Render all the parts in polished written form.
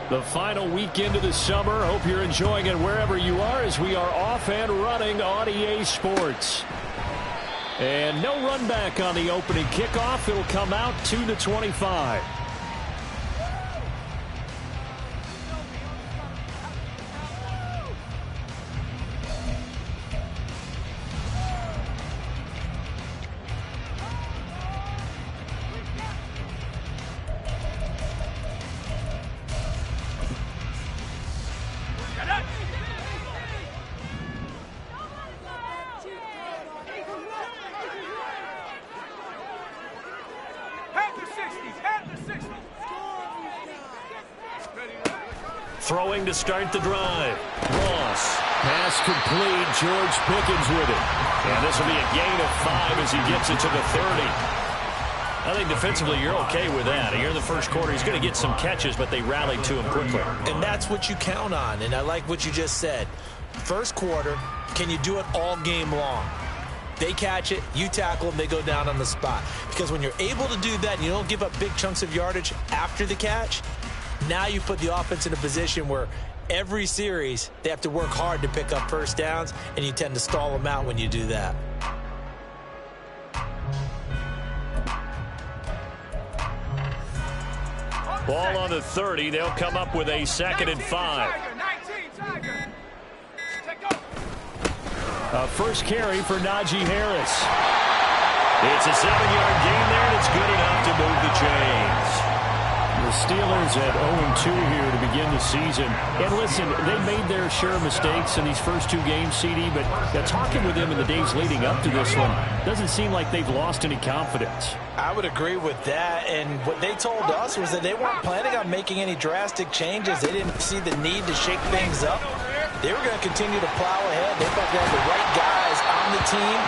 The final weekend of the summer. Hope you're enjoying it wherever you are as we are off and running on EA Sports. And no run back on the opening kickoff. It'll come out to the 25. Throwing to start the drive. Ross. Pass complete. George Pickens with it. And this will be a gain of 5 as he gets it to the 30. I think defensively you're okay with that. Here in the first quarter, he's going to get some catches, but they rallied to him quickly. And that's what you count on, and I like what you just said. First quarter, can you do it all game long? They catch it, you tackle them, they go down on the spot. Because when you're able to do that and you don't give up big chunks of yardage after the catch, now you put the offense in a position where every series they have to work hard to pick up first downs, and you tend to stall them out when you do that. Ball on the 30. They'll come up with a 2nd and 5. A first carry for Najee Harris. It's a 7-yard gain there, and it's good enough to move the chains. The Steelers at 0-2 here to begin the season. And listen, they made their share of mistakes in these first 2 games, CD, but talking with them in the days leading up to this one, doesn't seem like they've lost any confidence. I would agree with that, and what they told us was that they weren't planning on making any drastic changes. They didn't see the need to shake things up. They were going to continue to plow ahead. They felt they had the right guys on the team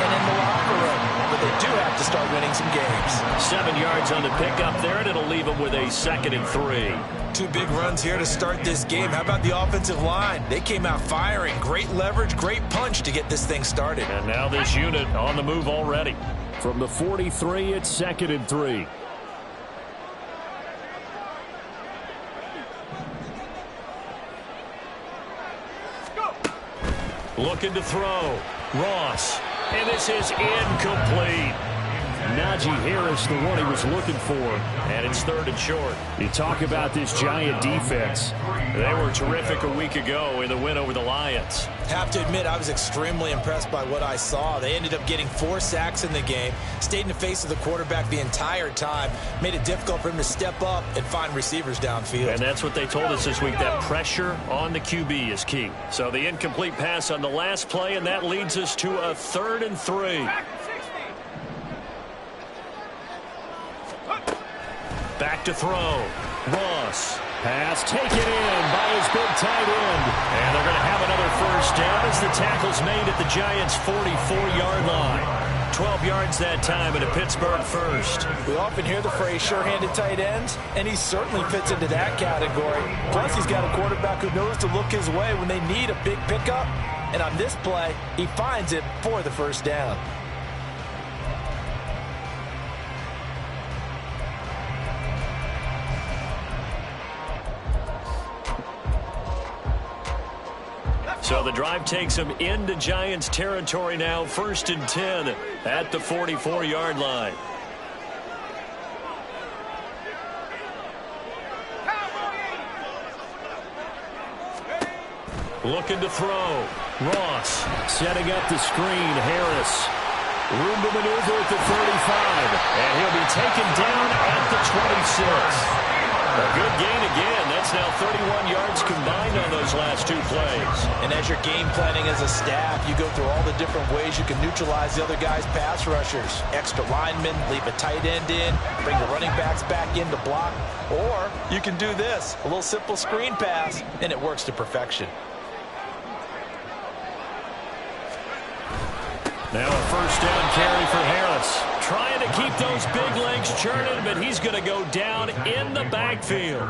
and in the locker room. But they do have to start winning some games. 7 yards on the pickup there, and it'll leave them with a 2nd and 3. 2 big runs here to start this game. How about the offensive line? They came out firing. Great leverage, great punch to get this thing started. And now this unit on the move already. From the 43, it's 2nd and 3. Looking to throw. Ross. And this is incomplete. Najee Harris, the one he was looking for. And it's 3rd and short. You talk about this Giant defense. They were terrific a week ago in the win over the Lions. Have to admit, I was extremely impressed by what I saw. They ended up getting 4 sacks in the game, stayed in the face of the quarterback the entire time, made it difficult for him to step up and find receivers downfield. And that's what they told us this week, that pressure on the QB is key. So the incomplete pass on the last play, and that leads us to a 3rd and 3. Back to throw. Ross. Pass taken in by his big tight end. And they're going to have another first down as the tackle's made at the Giants' 44-yard line. 12 yards that time, and a Pittsburgh first. We often hear the phrase sure-handed tight ends, and he certainly fits into that category. Plus, he's got a quarterback who knows to look his way when they need a big pickup. And on this play, he finds it for the first down. So the drive takes them into Giants territory now, 1st and 10 at the 44-yard line. Looking to throw. Ross setting up the screen. Harris. Room to maneuver at the 35. And he'll be taken down at the 26. A good gain again. That's now 31 yards combined on those last 2 plays. And as you're game planning as a staff, you go through all the different ways you can neutralize the other guy's pass rushers. Extra linemen, leave a tight end in, bring the running backs back in to block. Or you can do this, a little simple screen pass, and it works to perfection. Now a first down carry for Harris. Trying to keep those big legs churning, but he's going to go down in the backfield.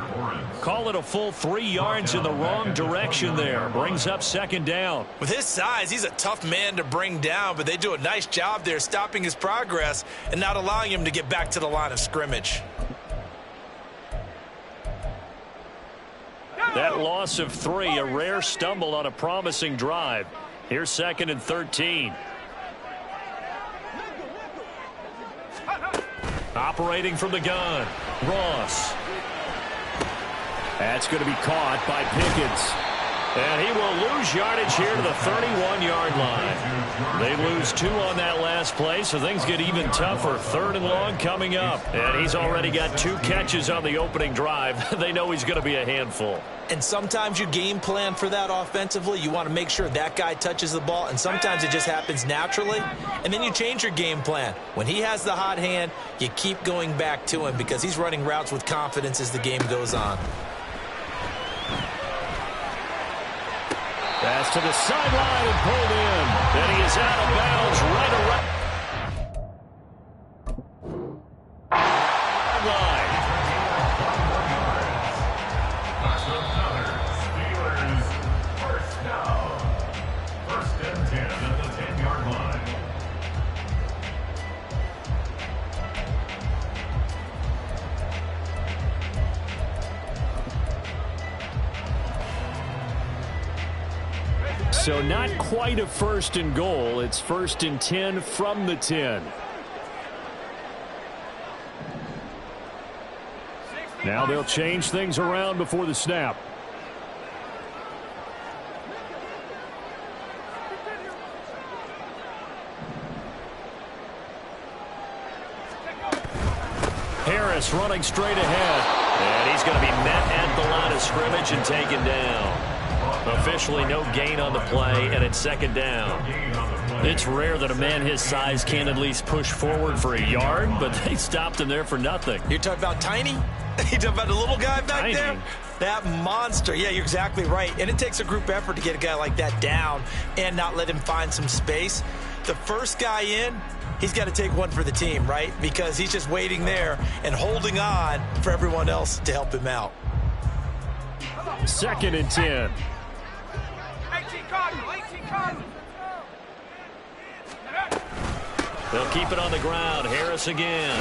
Call it a full 3 yards in the wrong direction there. Brings up 2nd down. With his size, he's a tough man to bring down, but they do a nice job there stopping his progress and not allowing him to get back to the line of scrimmage. That loss of 3, a rare stumble on a promising drive. Here's 2nd and 13. Operating from the gun, Ross. That's going to be caught by Pickens. And he will lose yardage here to the 31-yard line. They lose 2 on that last play, so things get even tougher. 3rd and long coming up. And he's already got 2 catches on the opening drive. They know he's going to be a handful. And sometimes you game plan for that offensively. You want to make sure that guy touches the ball, and sometimes it just happens naturally. And then you change your game plan. When he has the hot hand, you keep going back to him because he's running routes with confidence as the game goes on. Pass to the sideline and pulled in. Then he is out of bounds right around. First and 10 at the 10-yard line. So not quite a 1st and goal. It's 1st and 10 from the 10. Now they'll change things around before the snap. Harris running straight ahead. And he's going to be met at the line of scrimmage and taken down. Officially no gain on the play, and it's 2nd down. It's rare that a man his size can at least push forward for a yard, but they stopped him there for nothing. You're talking about Tiny? You're talking about the little guy back there? That monster. Yeah, you're exactly right. And it takes a group effort to get a guy like that down and not let him find some space. The first guy in, he's got to take one for the team, right? Because he's just waiting there and holding on for everyone else to help him out. 2nd and 10. They'll keep it on the ground. Harris again.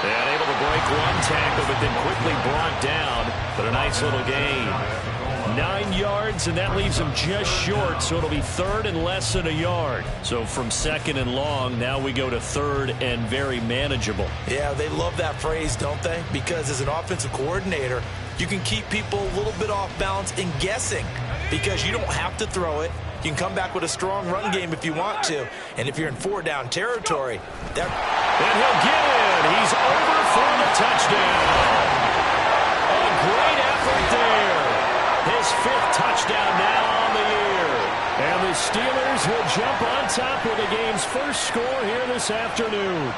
And able to break one tackle, but then quickly brought down. But a nice little gain. 9 yards, and that leaves him just short, so it'll be 3rd and less than a yard. So from 2nd and long, now we go to 3rd and very manageable. Yeah, they love that phrase, don't they? Because as an offensive coordinator, you can keep people a little bit off balance and guessing because you don't have to throw it. You can come back with a strong run game if you want to. And if you're in 4-down territory, that... And he'll get in. He's over for the touchdown. A great effort there. His 5th touchdown now on the year. And the Steelers will jump on top with the game's first score here this afternoon.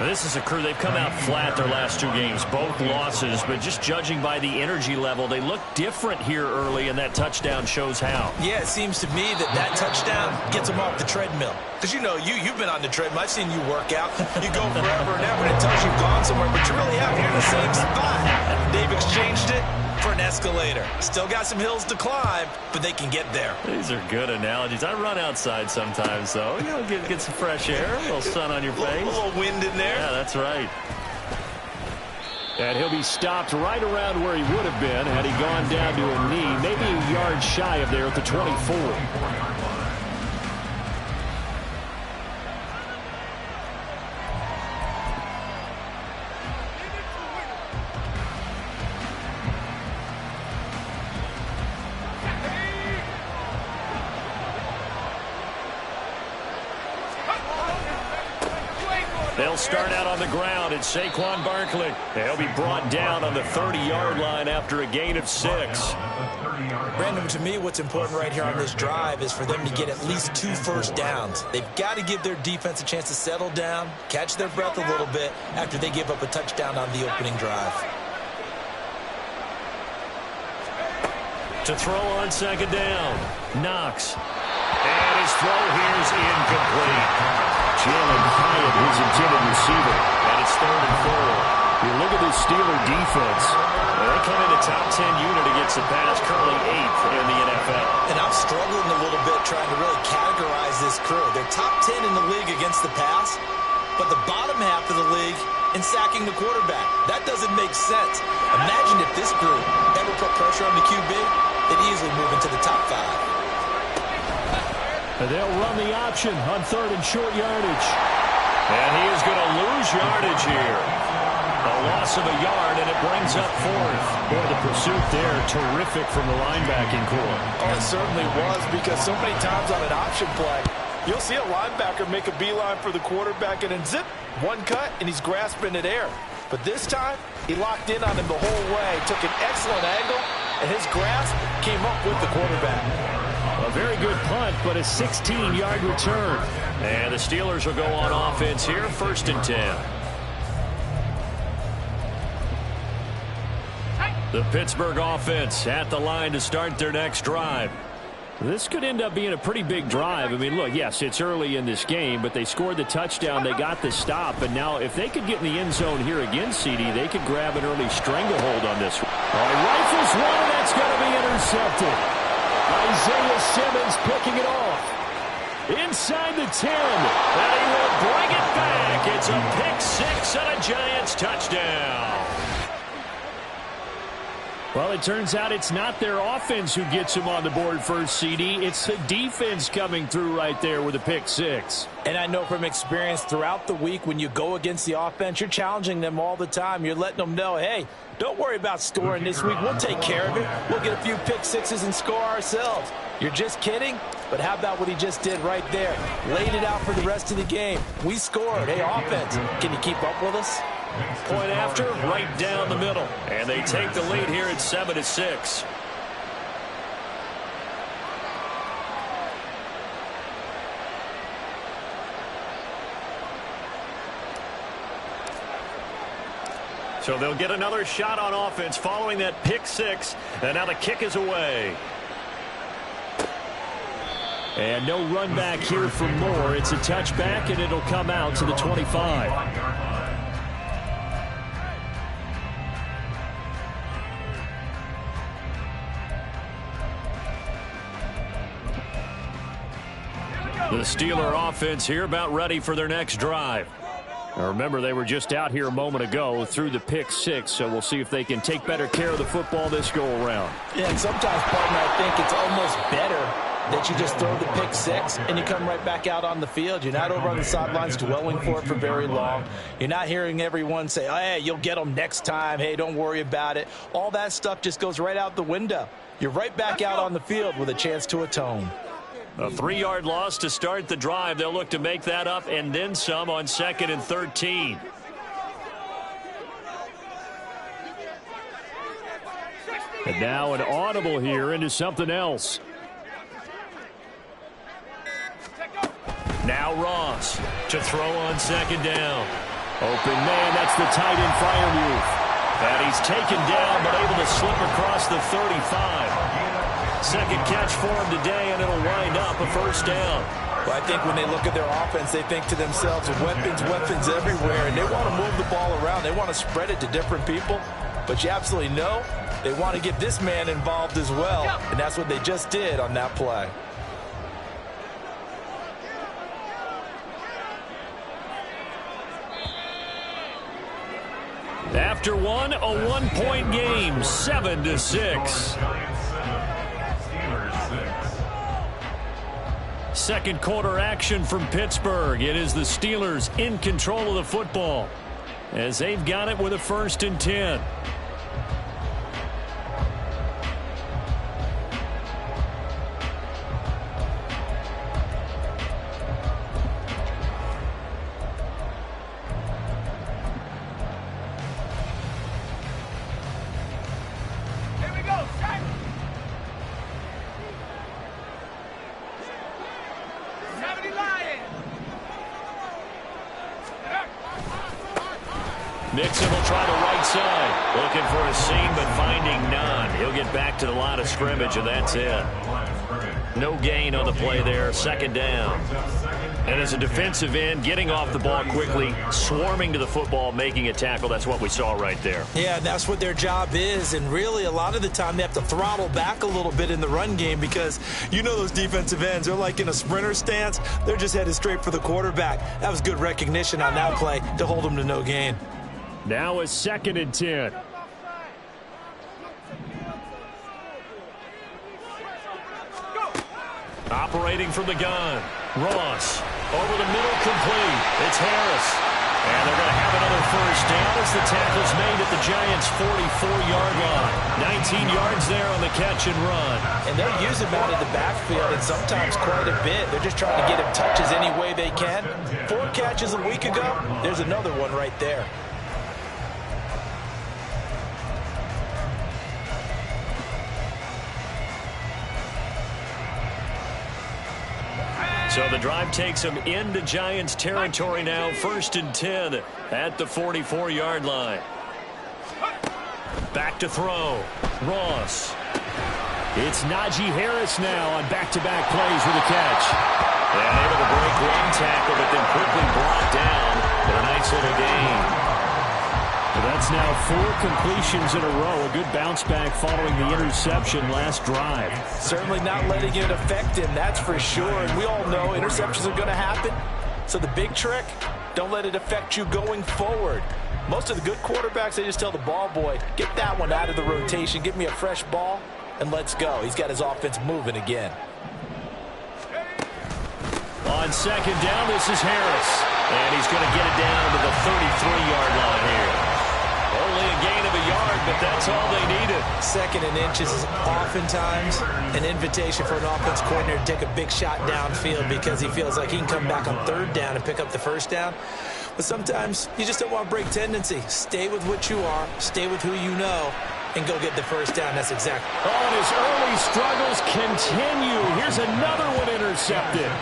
Now, this is a crew, they've come out flat their last 2 games, both losses, but just judging by the energy level, they look different here early, and that touchdown shows how. Yeah, it seems to me that touchdown gets them off the treadmill. Because, you know, you've been on the treadmill. I've seen you work out. You go forever and ever, and it tells you've gone somewhere, but you really have. You're in the same spot. They've exchanged it for an escalator. Still got some hills to climb, but they can get there. These are good analogies. I run outside sometimes, though. You know, get some fresh air, a little sun on your face. A little wind in there. Yeah, that's right. And he'll be stopped right around where he would have been had he gone down to a knee, maybe a yard shy of there at the 24. They'll start out on the ground. It's Saquon Barkley. They'll be brought down on the 30-yard line after a gain of 6. Brandon, to me, what's important right here on this drive is for them to get at least 2 first downs. They've got to give their defense a chance to settle down, catch their breath a little bit after they give up a touchdown on the opening drive. To throw on 2nd down, Knox. And his throw here is incomplete. Jalen Hyatt, his intended receiver. And it's 3rd and 4. You look at this Steeler defense. They come in the top 10 unit against the pass, currently 8th in the NFL. And I'm struggling a little bit trying to really categorize this crew. They're top 10 in the league against the pass, but the bottom half of the league in sacking the quarterback. That doesn't make sense. Imagine if this group ever put pressure on the QB, they'd easily move into the top 5. They'll run the option on 3rd and short yardage. And he is going to lose yardage here. A loss of a yard, and it brings up 4th. Boy, the pursuit there, terrific from the linebacking core. Oh, it certainly was, because so many times on an option play, you'll see a linebacker make a beeline for the quarterback, and then zip, one cut, and he's grasping at air. But this time, he locked in on him the whole way, took an excellent angle, and his grasp came up with the quarterback. A very good punt, but a 16-yard return. And the Steelers will go on offense here, 1st and 10. The Pittsburgh offense at the line to start their next drive. This could end up being a pretty big drive. I mean, look, yes, it's early in this game, but they scored the touchdown. They got the stop. And now if they could get in the end zone here again, CD, they could grab an early stranglehold on this one. All right, rifles one, and that's going to be intercepted. Isaiah Simmons picking it off. Inside the 10. And he will bring it back. It's a pick 6 and a Giants touchdown. Well, it turns out it's not their offense who gets them on the board first, CD. It's the defense coming through right there with a pick 6. And I know from experience throughout the week, when you go against the offense, you're challenging them all the time. You're letting them know, hey, don't worry about scoring this week. We'll take care of it. We'll get a few pick 6s and score ourselves. You're just kidding? But how about what he just did right there? Laid it out for the rest of the game. We scored. Hey, offense, can you keep up with us? Point after, right down the middle. And they take the lead here at 7-6. So they'll get another shot on offense following that pick 6. And now the kick is away. And no run back here for Moore. It's a touchback, and it'll come out to the 25. The Steeler offense here about ready for their next drive. Now remember, they were just out here a moment ago through the pick 6, so we'll see if they can take better care of the football this go-around. Yeah, and sometimes, partner, I think it's almost better that you just throw the pick 6 and you come right back out on the field. You're not over on the sidelines dwelling for it for very long. You're not hearing everyone say, oh, hey, you'll get them next time. Hey, don't worry about it. All that stuff just goes right out the window. You're right back out on the field with a chance to atone. A 3-yard loss to start the drive. They'll look to make that up and then some on 2nd and 13. And now an audible here into something else. Now Ross to throw on 2nd down. Open man, that's the tight end Freiermuth. And he's taken down but able to slip across the 35. Second catch for him today, and it'll wind up a 1st down. Well, I think when they look at their offense, they think to themselves, weapons everywhere, and they want to move the ball around. They want to spread it to different people. But you absolutely know they want to get this man involved as well, and that's what they just did on that play. After one, a 1-point game, 7-6. Second quarter action from Pittsburgh. It is the Steelers in control of the football as they've got it with a 1st and 10. Mixon will try the right side. Looking for a seam, but finding none. He'll get back to the line of scrimmage, and that's it. No gain on the play there. 2nd down. And as a defensive end, getting off the ball quickly, swarming to the football, making a tackle, that's what we saw right there. Yeah, that's what their job is. And really, a lot of the time, they have to throttle back a little bit in the run game because you know those defensive ends, they're like in a sprinter stance. They're just headed straight for the quarterback. That was good recognition on that play to hold them to no gain. Now a 2nd and 10. Operating from the gun. Ross. Over the middle, complete. It's Harris. And they're going to have another first down as the tackle's made at the Giants' 44-yard line. 19 yards there on the catch and run. And they'll use him out of the backfield, and sometimes quite a bit. They're just trying to get him touches any way they can. 4 catches a week ago. There's another one right there. So the drive takes them into Giants territory now. 1st and 10 at the 44-yard line. Back to throw. Ross. It's Najee Harris now on back-to-back plays with a catch. And able to break one tackle, but then quickly brought down for a nice little gain. Well, that's now 4 completions in a row. A good bounce back following the interception last drive. Certainly not letting it affect him, that's for sure. And we all know interceptions are going to happen. So the big trick, don't let it affect you going forward. Most of the good quarterbacks, they just tell the ball boy, get that one out of the rotation, give me a fresh ball, and let's go. He's got his offense moving again. On 2nd down, this is Harris. And he's going to get it down to the 33-yard line here. Only a gain of a yard, but that's all they needed. 2nd and inches is oftentimes an invitation for an offense coordinator to take a big shot downfield because he feels like he can come back on 3rd down and pick up the 1st down. But sometimes you just don't want to break tendency. Stay with what you are, stay with who you know, and go get the 1st down. That's exactly. Oh, and his early struggles continue. Here's another one intercepted.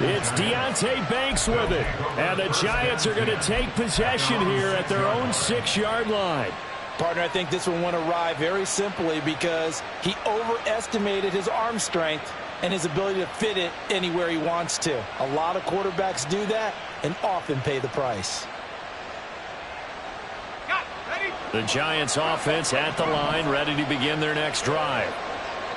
It's Deonte Banks with it. And the Giants are going to take possession here at their own 6-yard line. Partner, I think this one went awry very simply because he overestimated his arm strength and his ability to fit it anywhere he wants to. A lot of quarterbacks do that and often pay the price. The Giants offense at the line, ready to begin their next drive.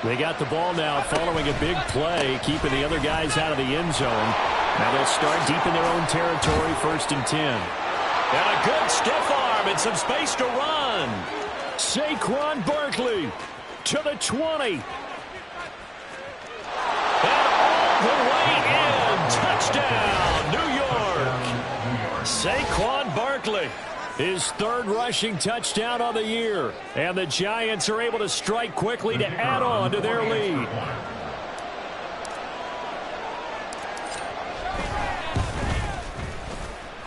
They got the ball now following a big play, keeping the other guys out of the end zone. Now they'll start deep in their own territory, 1st and 10. And a good stiff arm and some space to run. Saquon Barkley to the 20. And all the way in. Touchdown, New York. Saquon Barkley. His 3rd rushing touchdown on the year. And the Giants are able to strike quickly to add on to their lead.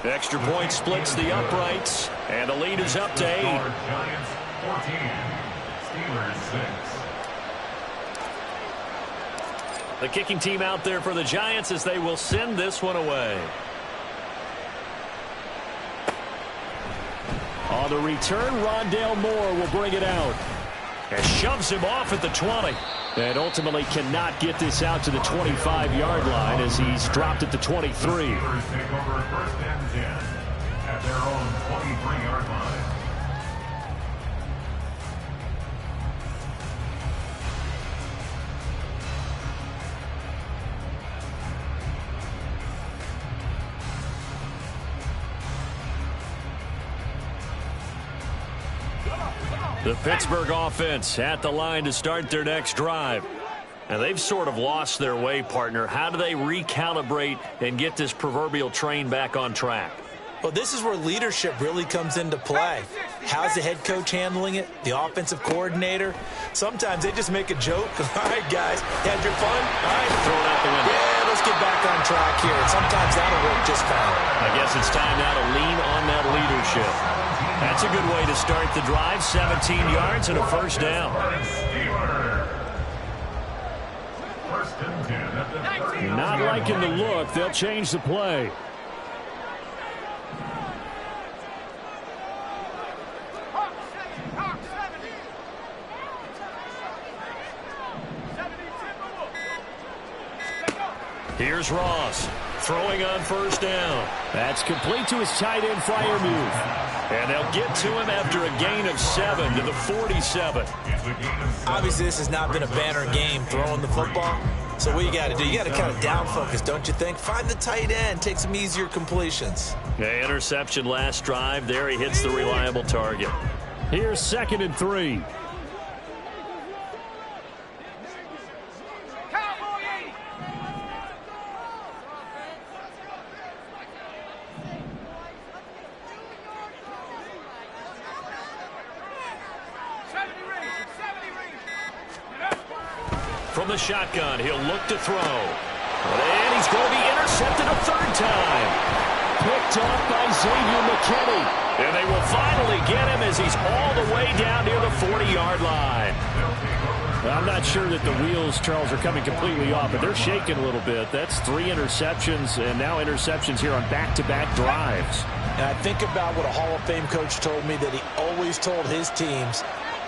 Extra point splits the uprights. And the lead is up to 8. Giants 14, Steelers 6. The kicking team out there for the Giants as they will send this one away. On the return, Rondale Moore will bring it out. And shoves him off at the 20. And ultimately cannot get this out to the 25-yard line as he's dropped at the 23. Steelers take over 1st and 10 at their own 23-yard line. The Pittsburgh offense at the line to start their next drive. And they've sort of lost their way, partner. How do they recalibrate and get this proverbial train back on track? Well, this is where leadership really comes into play. How's the head coach handling it? The offensive coordinator? Sometimes they just make a joke. All right, guys, you had your fun? All right. Throw it out the window. Yeah, let's get back on track here. And sometimes that'll work just fine. I guess it's time now to lean on that leadership. That's a good way to start the drive. 17 yards and a 1st down. Not liking the look. They'll change the play. Here's Ross throwing on first down. That's complete to his tight end flyer move. And they'll get to him after a gain of 7 to the 47. Obviously, this has not been a banner game throwing the football. So what you got to do, you got to kind of down focus, don't you think? Find the tight end, take some easier completions. Yeah, interception last drive. There he hits the reliable target. Here's 2nd and 3. From the shotgun, he'll look to throw. And he's going to be intercepted a 3rd time. Picked off by Xavier McKinney. And they will finally get him as he's all the way down near the 40-yard line. I'm not sure that the wheels, Charles, are coming completely off, but they're shaking a little bit. That's 3 interceptions, and now interceptions here on back-to-back drives. And I think about what a Hall of Fame coach told me, that he always told his teams,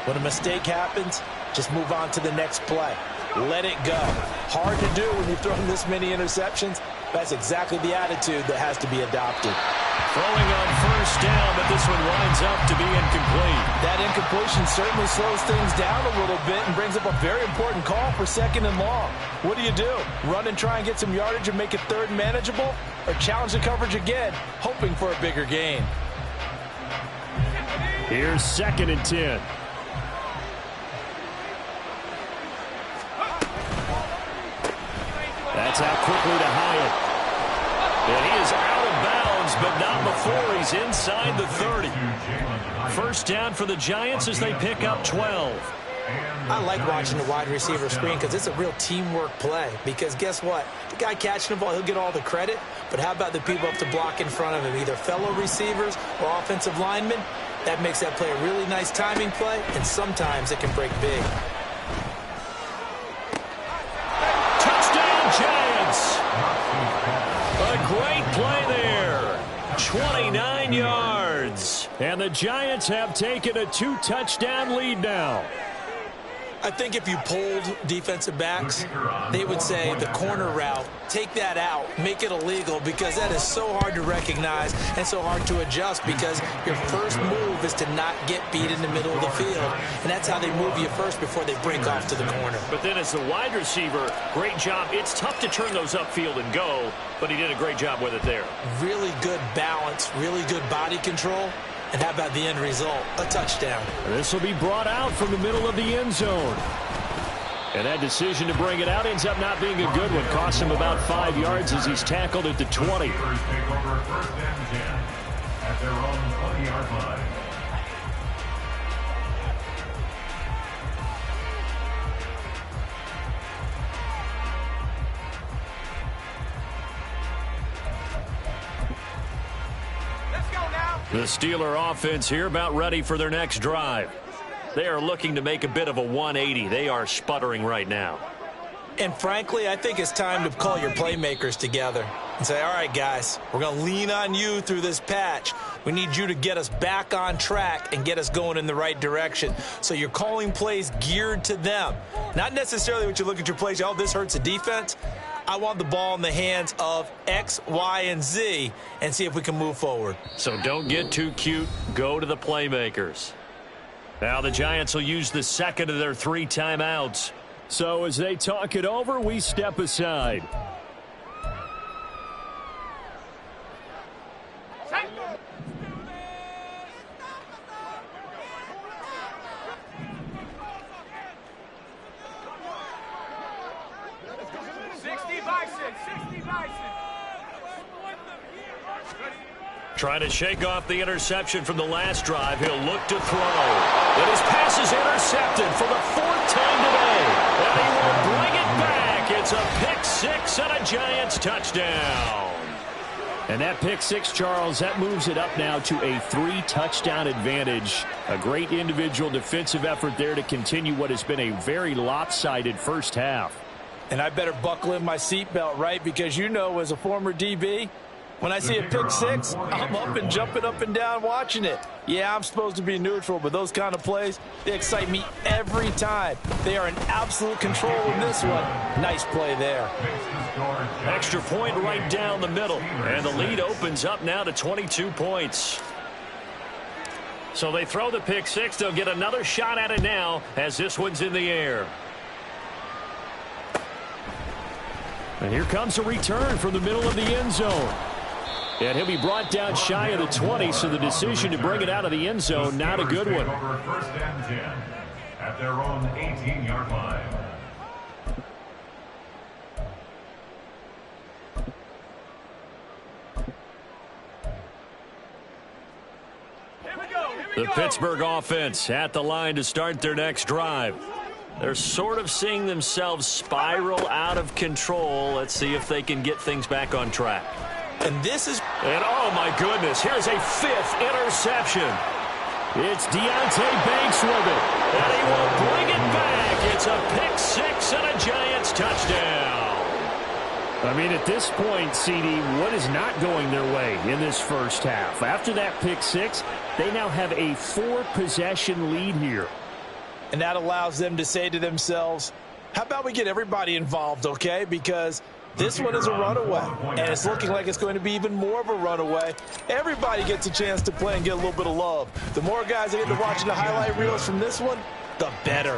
when a mistake happens, just move on to the next play. Let it go. Hard to do when you've thrown this many interceptions. That's exactly the attitude that has to be adopted. Throwing on first down, but this one winds up to be incomplete. That incompletion certainly slows things down a little bit and brings up a very important call for 2nd and long. What do? Run and try and get some yardage and make it 3rd manageable? Or challenge the coverage again, hoping for a bigger gain? Here's 2nd and 10. That's out quickly to Hyatt. And he is out of bounds, but not before he's inside the 30. First down for the Giants as they pick up 12. I like watching the wide receiver screen because it's a real teamwork play. Because guess what? The guy catching the ball, he'll get all the credit. But how about the people up to block in front of him, either fellow receivers or offensive linemen? That makes that play a really nice timing play, and sometimes it can break big. Giants. A great play there. 29 yards. And the Giants have taken a 2-touchdown lead now. I think if you polled defensive backs, they would say the corner route, take that out, make it illegal, because that is so hard to recognize and so hard to adjust, because your first move is to not get beat in the middle of the field. And that's how they move you first before they break off to the corner. But then as the wide receiver, great job. It's tough to turn those upfield and go, but he did a great job with it there. Really good balance, really good body control. And how about the end result? A touchdown. This will be brought out from the middle of the end zone. And that decision to bring it out ends up not being a good one. Costs him about 5 yards as he's tackled at the 20. Take over 1st and 10 at their own 20-yard line. The Steeler offense here about ready for their next drive. They are looking to make a bit of a 180. They are sputtering right now. And frankly, I think it's time to call your playmakers together and say, all right, guys, we're going to lean on you through this patch. We need you to get us back on track and get us going in the right direction. So you're calling plays geared to them. Not necessarily when you look at your plays, oh, this hurts the defense. I want the ball in the hands of X, Y, and Z and see if we can move forward. So don't get too cute. Go to the playmakers. Now the Giants will use the 2nd of their 3 timeouts. So as they talk it over, we step aside. Trying to shake off the interception from the last drive. He'll look to throw. And his pass is intercepted for the 4th time today. And he will bring it back. It's a pick 6 and a Giants touchdown. And that pick 6, Charles, that moves it up now to a 3-touchdown advantage. A great individual defensive effort there to continue what has been a very lopsided first half. And I better buckle in my seatbelt, right? Because you know, as a former DB, When I see a pick six, I'm up and jumping up and down watching it. Yeah, I'm supposed to be neutral, but those kind of plays, they excite me every time. They are in absolute control in this one. Nice play there. Extra point right down the middle, and the lead opens up now to 22 points. So they throw the pick six. They'll get another shot at it now as this one's in the air. And here comes a return from the middle of the end zone. And he'll be brought down shy of the 20, so the decision to bring it out of the end zone, not a good one. First and 10 at their own 18-yard line. The Pittsburgh offense at the line to start their next drive. They're sort of seeing themselves spiral out of control. Let's see if they can get things back on track. And this is... And oh my goodness, here's a fifth interception. It's Deonte Banks with it. And he will bring it back. It's a pick six and a Giants touchdown. I mean, at this point, CD, what is not going their way in this first half? After that pick six, they now have a 4-possession lead here. And that allows them to say to themselves, how about we get everybody involved, okay? Because this one is a runaway, and it's looking like it's going to be even more of a runaway. Everybody gets a chance to play and get a little bit of love. The more guys that get to watching the highlight reels from this one, the better.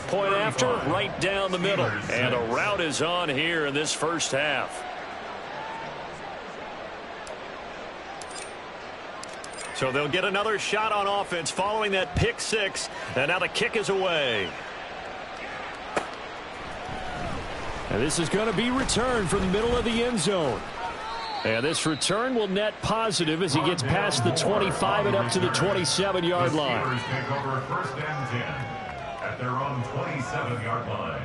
Point after, right down the middle. And a route is on here in this first half. So they'll get another shot on offense following that pick six. And now the kick is away. And this is going to be returned from the middle of the end zone. And this return will net positive as he gets past the 25 and up to the 27-yard line. The Steelers take over first and 10 at their own 27-yard line.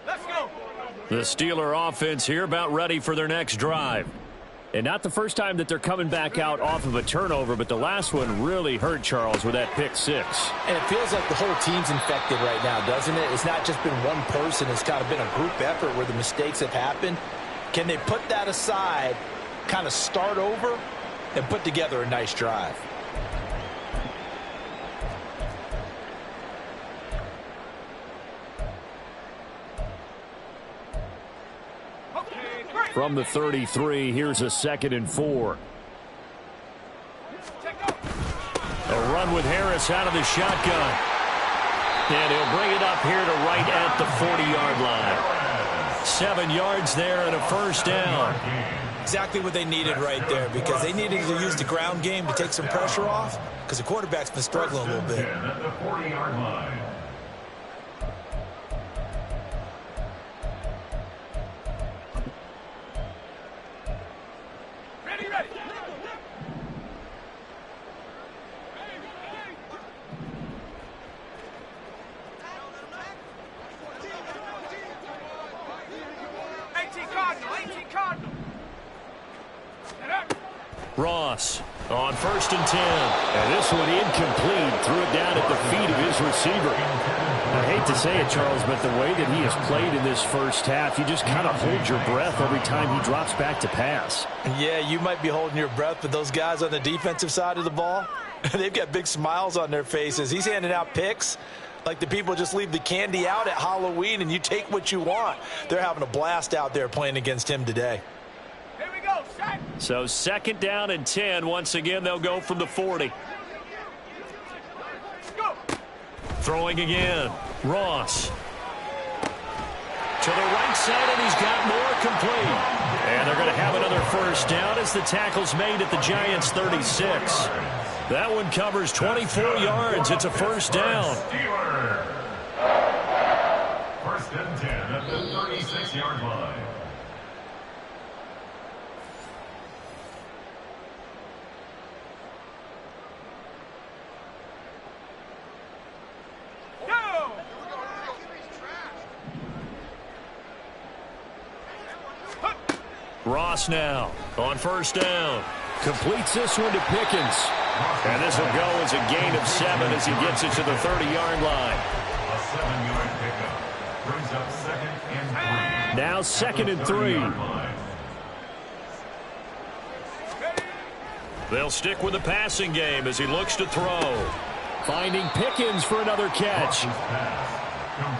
Let's go. The Steeler offense here about ready for their next drive. And not the first time that they're coming back out off of a turnover, but the last one really hurt Charles with that pick six. And it feels like the whole team's infected right now, doesn't it? It's not just been one person. It's kind of been a group effort where the mistakes have happened. Can they put that aside, kind of start over, and put together a nice drive? From the 33, here's a 2nd and 4. A run with Harris out of the shotgun. And he'll bring it up here to right at the 40-yard line. 7 yards there and a first down. Exactly what they needed right there, because they needed to use the ground game to take some pressure off, because the quarterback's been struggling a little bit. At the 40-yard line. Ross on 1st and 10. And this one incomplete. Threw it down at the feet of his receiver. I hate to say it, Charles, but the way that he has played in this first half, you just kind of hold your breath every time he drops back to pass. Yeah, you might be holding your breath, but those guys on the defensive side of the ball, they've got big smiles on their faces. He's handing out picks like the people just leave the candy out at Halloween and you take what you want. They're having a blast out there playing against him today. So 2nd down and 10. Once again, they'll go from the 40. Throwing again. Ross. To the right side, and he's got more complete. And they're going to have another first down as the tackle's made at the Giants' 36. That one covers 24 yards. It's a first down. First and 10 at the 36-yard line. Ross now on first down. Completes this one to Pickens. And this will go as a gain of 7 as he gets it to the 30-yard line. A 7-yard pickup. brings up 2nd and 3. Now 2nd and 3. They'll stick with the passing game as he looks to throw. Finding Pickens for another catch.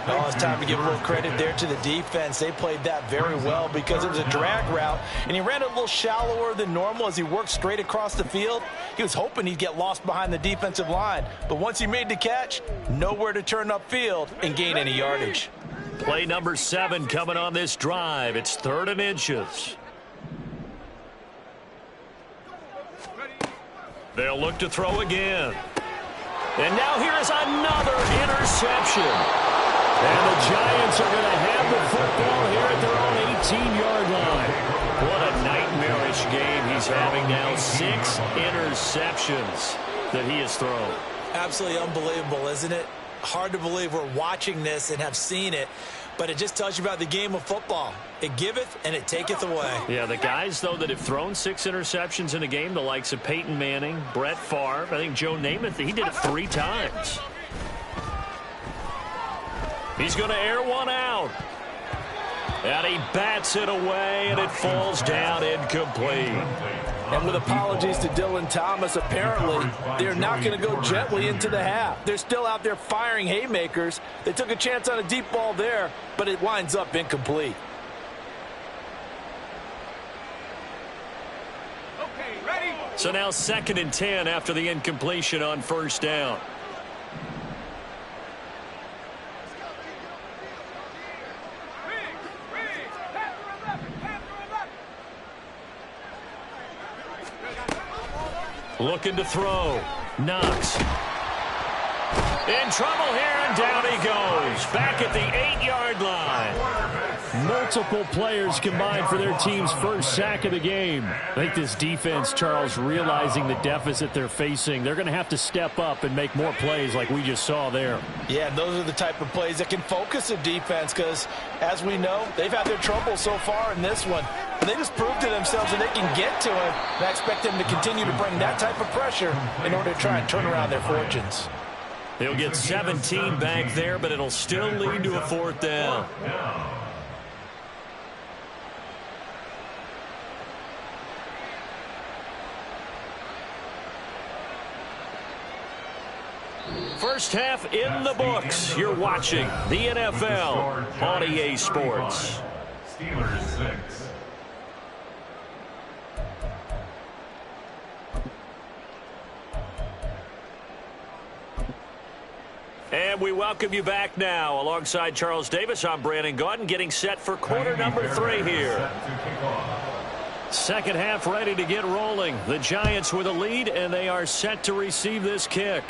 Oh, it's time to give a little credit there to the defense. They played that very well because it was a drag route, and he ran a little shallower than normal as he worked straight across the field. He was hoping he'd get lost behind the defensive line, but once he made the catch, nowhere to turn upfield and gain any yardage. Play number 7 coming on this drive. It's 3rd and inches. They'll look to throw again. And now here is another interception. And the Giants are going to have the football here at their own 18-yard line. What a nightmarish game he's having now. 6 interceptions that he has thrown. Absolutely unbelievable, isn't it? Hard to believe we're watching this and have seen it, but it just tells you about the game of football. It giveth and it taketh away. Yeah, the guys, though, that have thrown 6 interceptions in a game, the likes of Peyton Manning, Brett Favre, I think Joe Namath, he did it 3 times. He's going to air one out. And he bats it away, and it falls down incomplete. And with apologies to Dylan Thomas, apparently they're not going to go gently into the half. They're still out there firing haymakers. They took a chance on a deep ball there, but it winds up incomplete. Okay, ready? So now 2nd and 10 after the incompletion on 1st down. Looking to throw. Knox. In trouble here, and down he goes. Back at the 8-yard line. Multiple players combined for their team's first sack of the game. I think this defense, Charles, realizing the deficit they're facing, they're going to have to step up and make more plays like we just saw there. Yeah, those are the type of plays that can focus a defense because, as we know, they've had their trouble so far in this one. But they just proved to themselves that they can get to him. And I expect them to continue to bring that type of pressure in order to try and turn around their fortunes. They'll get 17 back there, but it'll still lead to a 4th down. First half in the books. You're watching the NFL on EA Sports. Steelers 6. And we welcome you back now. Alongside Charles Davis, I'm Brandon Gaudin, getting set for quarter number 3 here. Second half ready to get rolling. The Giants with a lead, and they are set to receive this kick.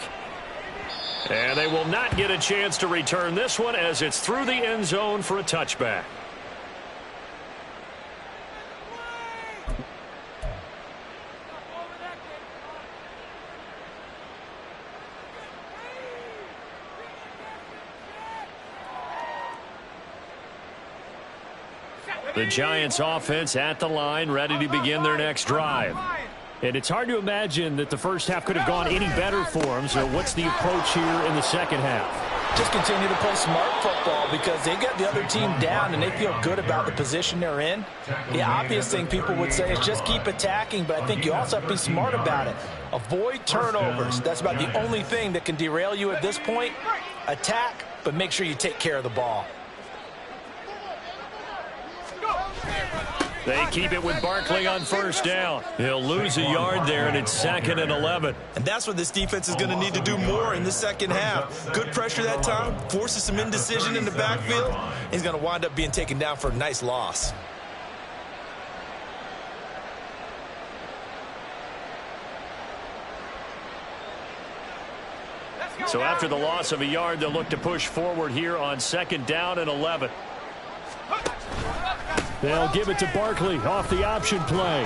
And they will not get a chance to return this one as it's through the end zone for a touchback. The Giants offense at the line, ready to begin their next drive. And it's hard to imagine that the first half could have gone any better for them. So what's the approach here in the second half? Just continue to play smart football because they got the other team down and they feel good about the position they're in. The obvious thing people would say is just keep attacking, but I think you also have to be smart about it. Avoid turnovers. That's about the only thing that can derail you at this point. Attack, but make sure you take care of the ball. They keep it with Barkley on first down. He'll lose a yard there, and it's 2nd and 11. And that's what this defense is going to need to do more in the second half. Good pressure that time, forces some indecision in the backfield. He's going to wind up being taken down for a nice loss. So after the loss of a yard, they'll look to push forward here on 2nd down and 11. They'll give it to Barkley off the option play.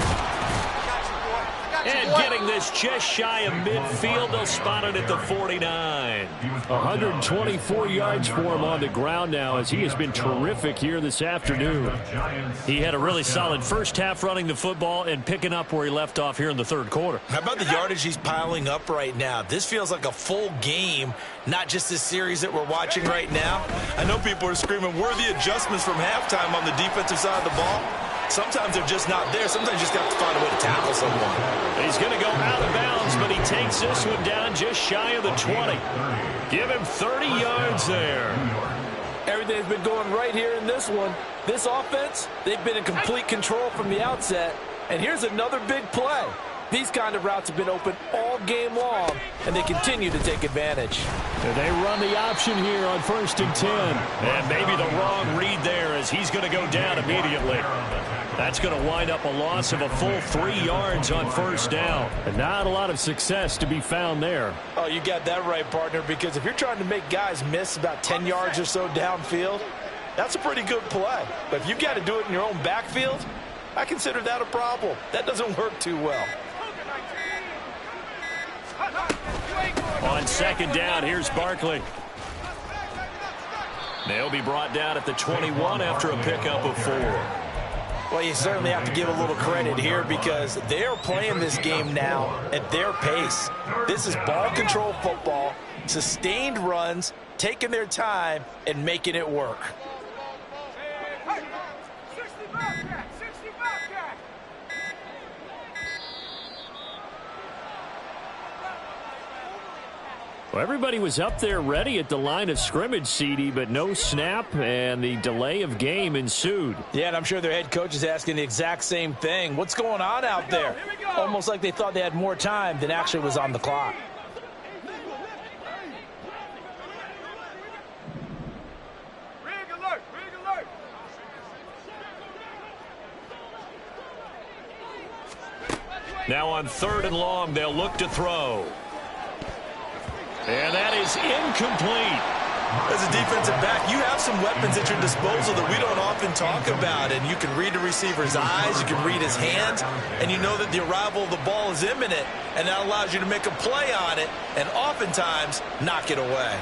And getting this just shy of midfield, they'll spot it at the 49. 124 yards for him on the ground now, as he has been terrific here this afternoon. He had a really solid first half running the football and picking up where he left off here in the third quarter. How about the yardage he's piling up right now? This feels like a full game, not just this series that we're watching right now. I know people are screaming, where are the adjustments from halftime on the defensive side of the ball? Sometimes they're just not there. Sometimes you just have to find a way to tackle someone. He's going to go out of bounds, but he takes this one down just shy of the 20. Give him 30 yards there. Everything's been going right here in this one. This offense, they've been in complete control from the outset. And here's another big play. These kind of routes have been open all game long, and they continue to take advantage. And they run the option here on 1st and 10. And maybe the wrong read there, as he's going to go down immediately. That's going to wind up a loss of a full 3 yards on first down. And not a lot of success to be found there. Oh, you got that right, partner, because if you're trying to make guys miss about 10 yards or so downfield, that's a pretty good play. But if you've got to do it in your own backfield, I consider that a problem. That doesn't work too well. On second down, here's Barkley. They'll be brought down at the 21 after a pickup of 4. Well, you certainly have to give a little credit here because they're playing this game now at their pace. This is ball control football, sustained runs, taking their time, and making it work. Well, everybody was up there ready at the line of scrimmage, CD, but no snap, and the delay of game ensued. Yeah, and I'm sure their head coach is asking the exact same thing. What's going on out there? Almost like they thought they had more time than actually was on the clock. Now on 3rd and long, they'll look to throw. And that is incomplete. As a defensive back, you have some weapons at your disposal that we don't often talk about. And you can read the receiver's eyes, you can read his hands, and you know that the arrival of the ball is imminent. And that allows you to make a play on it and oftentimes knock it away.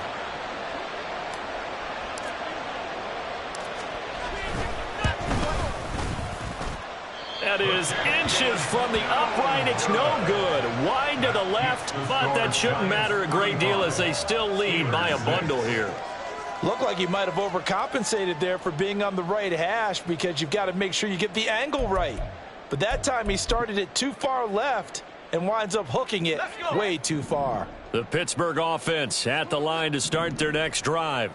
That is inches from the upright. It's no good. Wide to the left, but that shouldn't matter a great deal as they still lead by a bundle here. Looked like he might have overcompensated there for being on the right hash because you've got to make sure you get the angle right. But that time he started it too far left and winds up hooking it way too far. The Pittsburgh offense at the line to start their next drive.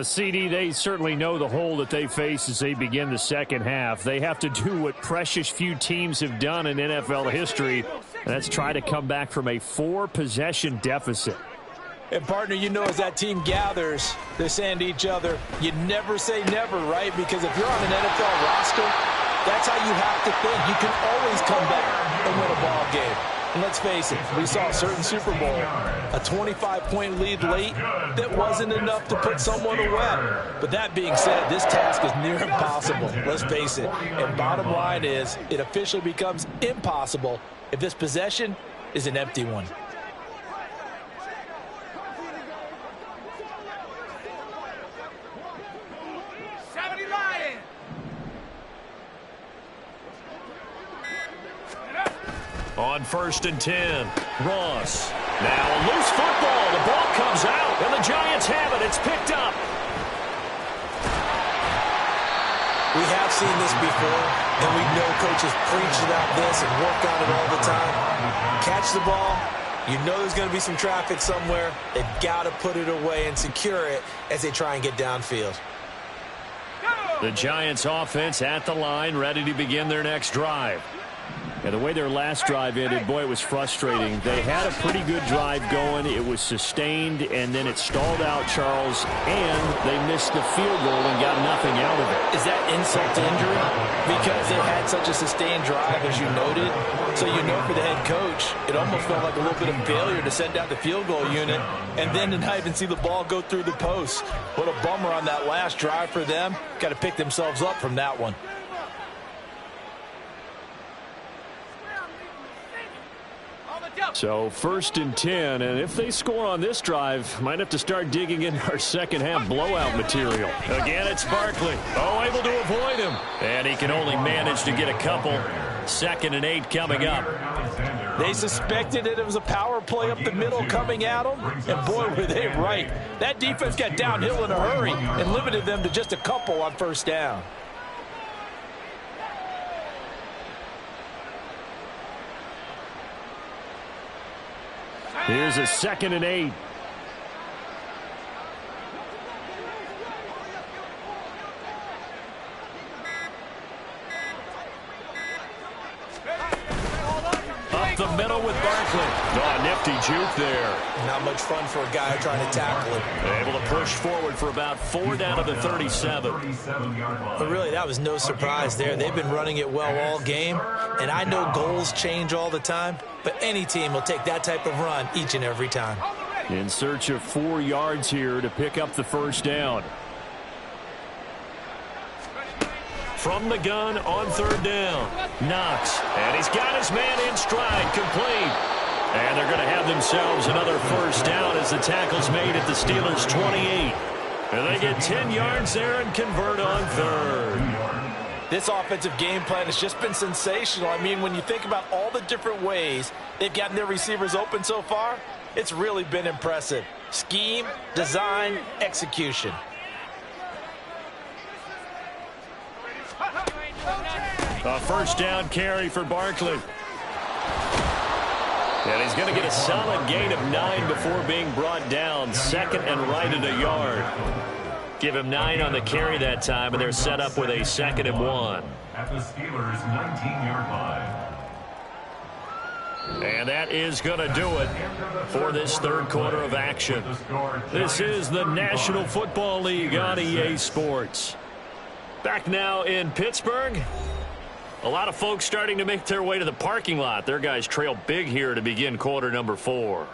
CD, they certainly know the hole that they face as they begin the second half. They have to do what precious few teams have done in NFL history, and that's try to come back from a 4-possession deficit. And, partner, you know as that team gathers, they're saying to each other, you never say never, right? Because if you're on an NFL roster, that's how you have to think. You can always come back and win a ball game. And let's face it, we saw a certain Super Bowl, a 25-point lead late that wasn't enough to put someone away. But that being said, this task is near impossible, let's face it. And bottom line is, it officially becomes impossible if this possession is an empty one. On 1st and 10, Ross. Now a loose football. The ball comes out, and the Giants have it. It's picked up. We have seen this before, and we know coaches preach about this and work on it all the time. Catch the ball. You know there's going to be some traffic somewhere. They've got to put it away and secure it as they try and get downfield. The Giants offense at the line, ready to begin their next drive. Yeah, the way their last drive ended, boy, it was frustrating. They had a pretty good drive going. It was sustained, and then it stalled out, Charles, and they missed the field goal and got nothing out of it. Is that insult to injury? Because they had such a sustained drive, as you noted. So you know for the head coach, it almost felt like a little bit of failure to send out the field goal unit and then to not even see the ball go through the post. What a bummer on that last drive for them. Got to pick themselves up from that one. So 1st and 10, and if they score on this drive, might have to start digging in our second half blowout material. Again, it's Barkley. Oh, able to avoid him. And he can only manage to get a couple. 2nd and 8 coming up. They suspected it was a power play up the middle coming at them, and boy, were they right. That defense got downhill in a hurry and limited them to just a couple on 1st down. Here's a 2nd and 8. Up the middle with Barkley. Oh, nifty juke there. Not much fun for a guy trying to tackle him. Able to push forward for about 4 down to the 37. But really, that was no surprise there. They've been running it well all game, and I know goals change all the time, but any team will take that type of run each and every time. In search of 4 yards here to pick up the 1st down. From the gun on 3rd down. Knox. And he's got his man in stride. Complete. And they're going to have themselves another 1st down as the tackle's made at the Steelers' 28. And they get 10 yards there and convert on 3rd. This offensive game plan has just been sensational. I mean, when you think about all the different ways they've gotten their receivers open so far, it's really been impressive. Scheme, design, execution. A 1st down carry for Barkley. And he's going to get a solid gain of 9 before being brought down. 2nd and right at a yard. Give him 9 on the carry that time, and they're set up with a 2nd and 1. At the Steelers' 19-yard line. And that is going to do it for this 3rd quarter of action. This is the National Football League on EA Sports. Back now in Pittsburgh. A lot of folks starting to make their way to the parking lot. Their guys trail big here to begin quarter number 4.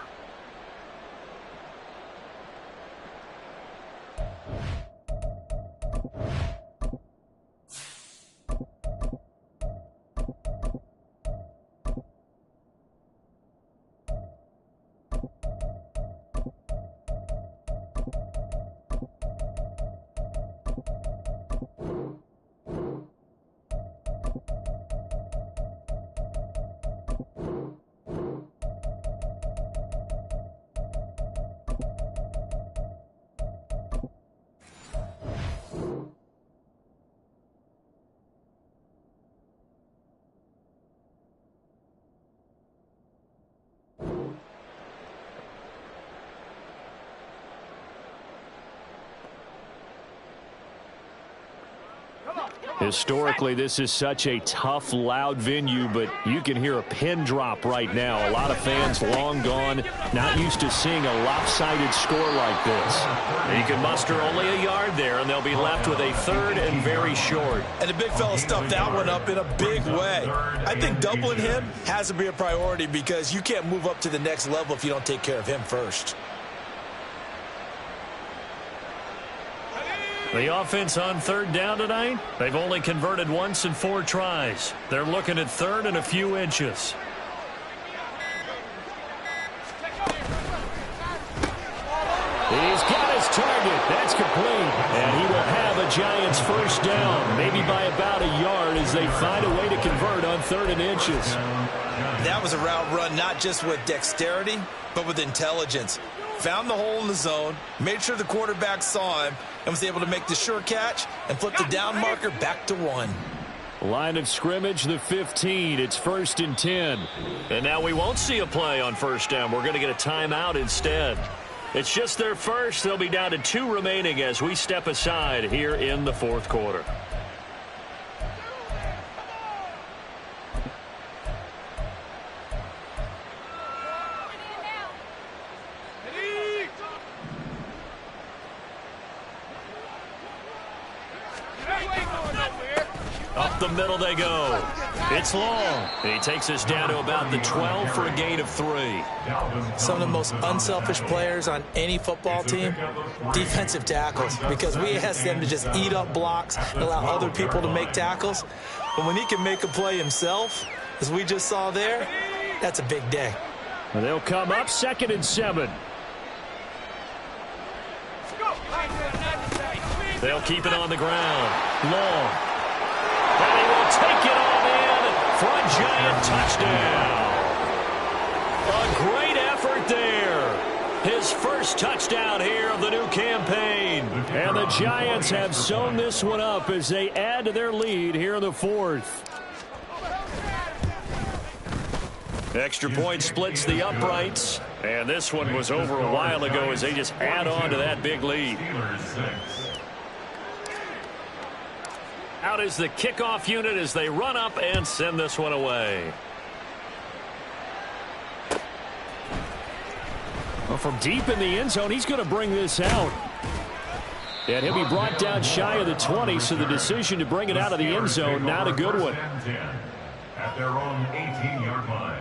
Historically, this is such a tough, loud venue, but you can hear a pin drop right now. A lot of fans long gone, not used to seeing a lopsided score like this. And you can muster only a yard there, and they'll be left with a 3rd and very short. And the big fella stuffed that one up in a big way. I think doubling him has to be a priority because you can't move up to the next level if you don't take care of him first. The offense on 3rd down tonight, they've only converted once in 4 tries. They're looking at 3rd and a few inches. He's got his target. That's complete. And he will have a Giants 1st down, maybe by about a yard as they find a way to convert on 3rd and inches. That was a route run not just with dexterity, but with intelligence. Found the hole in the zone, made sure the quarterback saw him, and was able to make the sure catch and flip the down marker back to 1. Line of scrimmage, the 15. It's 1st and 10. And now we won't see a play on 1st down. We're going to get a timeout instead. It's just their first. They'll be down to 2 remaining as we step aside here in the 4th quarter. Up the middle they go. It's long. He takes us down to about the 12 for a gain of 3. Some of the most unselfish players on any football team, defensive tackles, because we ask them to just eat up blocks and allow other people to make tackles. But when he can make a play himself, as we just saw there, that's a big day. And they'll come up 2nd and 7. They'll keep it on the ground. Long. And he will take it on in for a Giant touchdown. A great effort there. His first touchdown here of the new campaign. And the Giants have sewn this one up as they add to their lead here in the 4th. Extra point splits the uprights. And this one was over a while ago as they just add on to that big lead. Out is the kickoff unit as they run up and send this one away. Well, from deep in the end zone, he's going to bring this out. And he'll be brought down shy of the 20, so the decision to bring it out of the end zone, not a good one. At their own 18-yard line.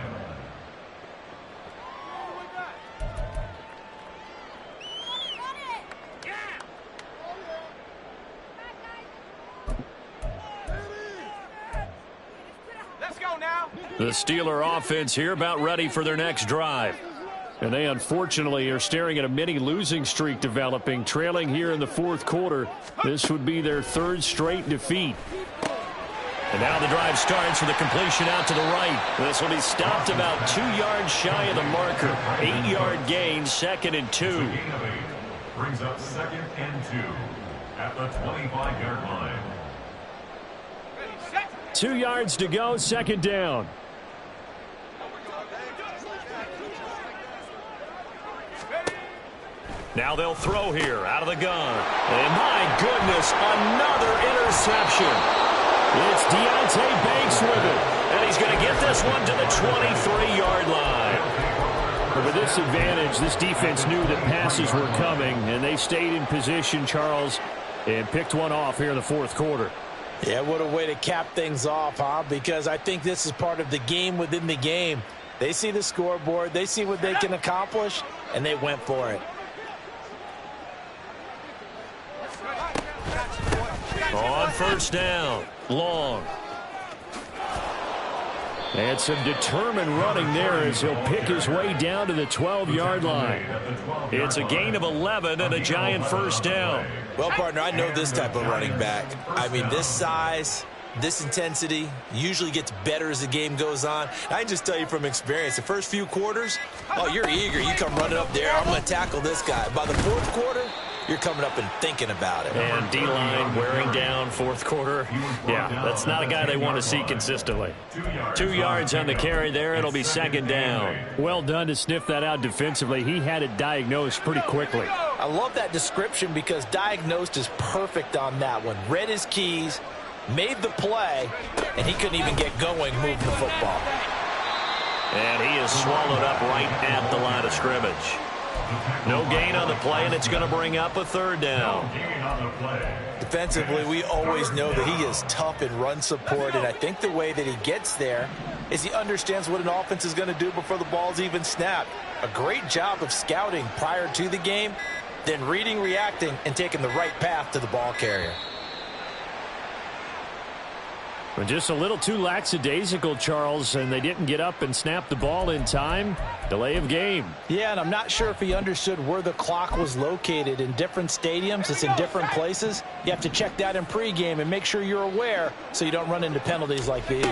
The Steeler offense here about ready for their next drive. And they unfortunately are staring at a mini losing streak developing, trailing here in the 4th quarter. This would be their 3rd straight defeat. And now the drive starts with a completion out to the right. This will be stopped about 2 yards shy of the marker. 8-yard gain, 2nd and 2. Brings up 2nd and 2 at the 25-yard line. 2 yards to go, 2nd down. Now they'll throw here out of the gun. And my goodness, another interception. It's Deonte Banks with it. And he's going to get this one to the 23-yard line. But with this advantage, this defense knew that passes were coming, and they stayed in position, Charles, and picked one off here in the 4th quarter. Yeah, what a way to cap things off, huh? Because I think this is part of the game within the game. They see the scoreboard, they see what they can accomplish, and they went for it. On 1st down, Long. And some determined running there as he'll pick his way down to the 12-yard line. It's a gain of 11 and a Giant 1st down. Well, partner, I know this type of running back. I mean, this size, this intensity usually gets better as the game goes on. I can just tell you from experience, the first few quarters, oh, you're eager. You come running up there, I'm going to tackle this guy. By the 4th quarter, you're coming up and thinking about it. And D-line wearing down 4th quarter. Yeah, that's not a guy they want to see consistently. 2 yards on the carry there. It'll be 2nd down. Well done to sniff that out defensively. He had it diagnosed pretty quickly. I love that description because diagnosed is perfect on that one. Read his keys, made the play, and he couldn't even get going moving the football. And he is swallowed up right at the line of scrimmage. No gain on the play, and it's going to bring up a 3rd down. Defensively, we always know that he is tough in run support, and I think the way that he gets there is he understands what an offense is going to do before the ball's even snapped. A great job of scouting prior to the game, then reading, reacting, and taking the right path to the ball carrier. But just a little too lackadaisical, Charles, and they didn't get up and snap the ball in time. Delay of game. Yeah, and I'm not sure if he understood where the clock was located. In different stadiums, it's in different places. You have to check that in pregame and make sure you're aware so you don't run into penalties like these.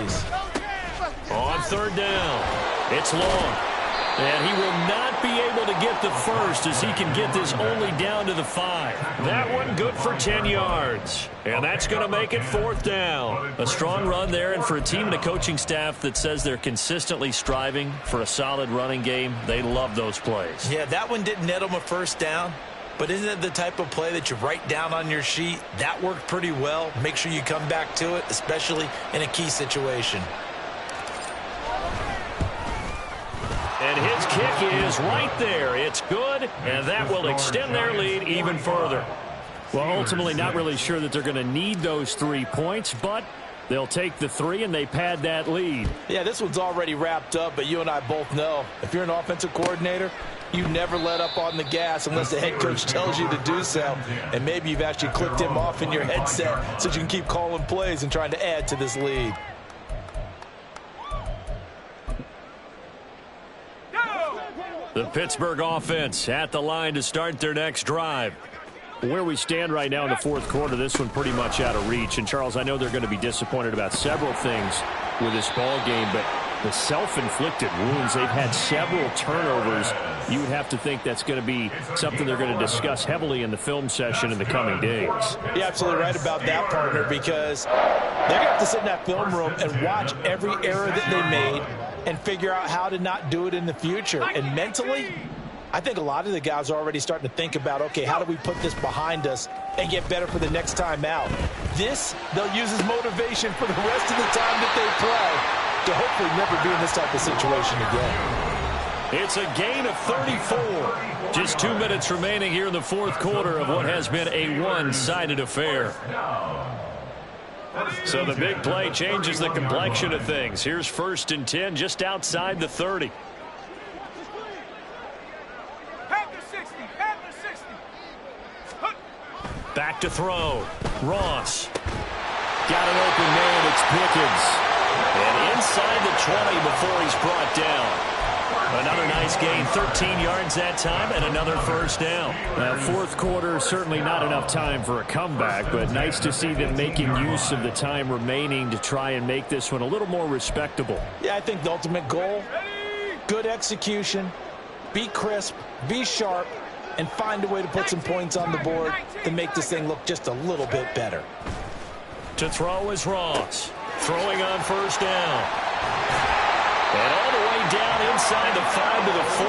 On 3rd down, it's Long. And he will not be able to get the first as he can get this only down to the 5. That one good for 10 yards. And that's going to make it 4th down. A strong run there, and for a team and a coaching staff that says they're consistently striving for a solid running game, they love those plays. Yeah, that one didn't net them a 1st down. But isn't it the type of play that you write down on your sheet? That worked pretty well. Make sure you come back to it, especially in a key situation. And his kick is right there. It's good, and that will extend their lead even further. Well, ultimately not really sure that they're going to need those 3 points, but they'll take the 3 and they pad that lead. Yeah, this one's already wrapped up, but you and I both know if you're an offensive coordinator, you never let up on the gas unless the head coach tells you to do so. And maybe you've actually clicked him off in your headset so you can keep calling plays and trying to add to this lead. The Pittsburgh offense at the line to start their next drive. Where we stand right now in the fourth quarter, this one pretty much out of reach. And, Charles, I know they're going to be disappointed about several things with this ball game, but the self-inflicted wounds, they've had several turnovers. You would have to think that's going to be something they're going to discuss heavily in the film session in the coming days. You're absolutely right about that, partner, because they're going to have to sit in that film room and watch every error that they made and figure out how to not do it in the future. And mentally, I think a lot of the guys are already starting to think about, okay, how do we put this behind us and get better for the next time out? This, they'll use as motivation for the rest of the time that they play to hopefully never be in this type of situation again. It's a gain of 34. Just 2 minutes remaining here in the fourth quarter of what has been a one-sided affair. So the big play changes the complexion of things. Here's 1st and 10 just outside the 30. Back to throw. Ross. Got an open man. It's Pickens. And inside the 20 before he's brought down. Another nice gain. 13 yards that time and another first down. Fourth quarter, certainly not enough time for a comeback, but nice to see them making use of the time remaining to try and make this one a little more respectable. Yeah, I think the ultimate goal, good execution, be crisp, be sharp, and find a way to put some points on the board to make this thing look just a little bit better. To throw is Ross. Throwing on first down. And all the way down inside the 5 to the 4.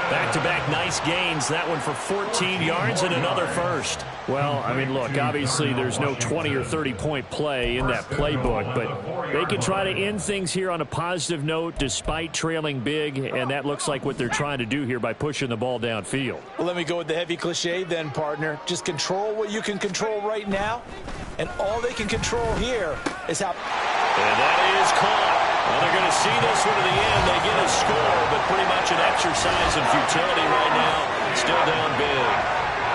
Back-to-back nice gains. That one for 14 yards and another first. Well, I mean, look, obviously there's no 20 or 30-point play in that playbook, but they can try to end things here on a positive note despite trailing big, and that looks like what they're trying to do here by pushing the ball downfield. Well, let me go with the heavy cliche then, partner. Just control what you can control right now, and all they can control here is how... And that is caught. Well, they're going to see this one to the end. They get a score, but pretty much an exercise in futility right now. Still down big.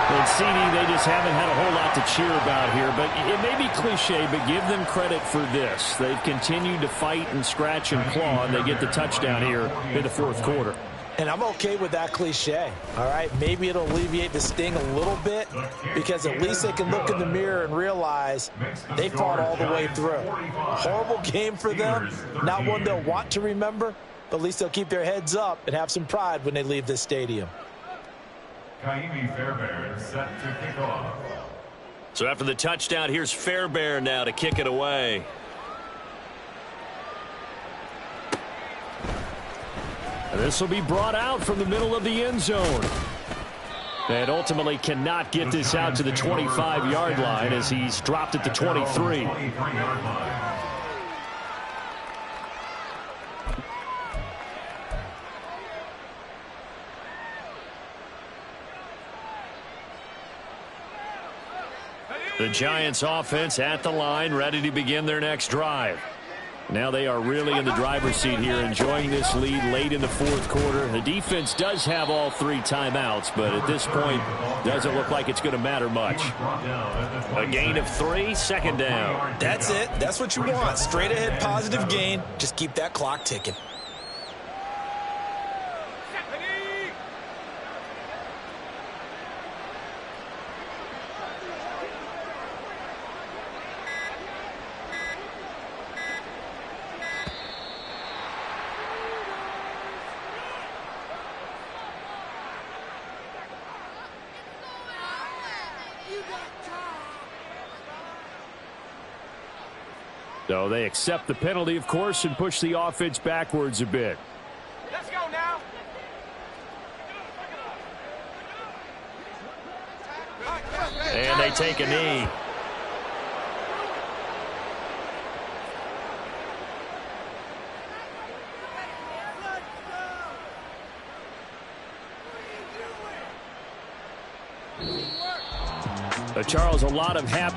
And CD, they just haven't had a whole lot to cheer about here. But it may be cliche, but give them credit for this. They've continued to fight and scratch and claw, and they get the touchdown here in the fourth quarter. And I'm okay with that cliche, all right? Maybe it'll alleviate the sting a little bit because at least they can look in the mirror and realize they fought all the way through. Horrible game for them, not one they'll want to remember, but at least they'll keep their heads up and have some pride when they leave this stadium. Ka'imi Fairbairn set to kick off. So after the touchdown, here's Fairbairn now to kick it away. And this will be brought out from the middle of the end zone. And ultimately cannot get this out to the 25-yard line as he's dropped at the 23. The Giants offense at the line, ready to begin their next drive. Now they are really in the driver's seat here, enjoying this lead late in the fourth quarter. The defense does have all 3 timeouts, but at this point, doesn't look like it's going to matter much. A gain of 3, second down. That's it. That's what you want. Straight ahead, positive gain. Just keep that clock ticking. So they accept the penalty, of course, and push the offense backwards a bit. Let's go now. And they take a knee. Charles, a lot of happy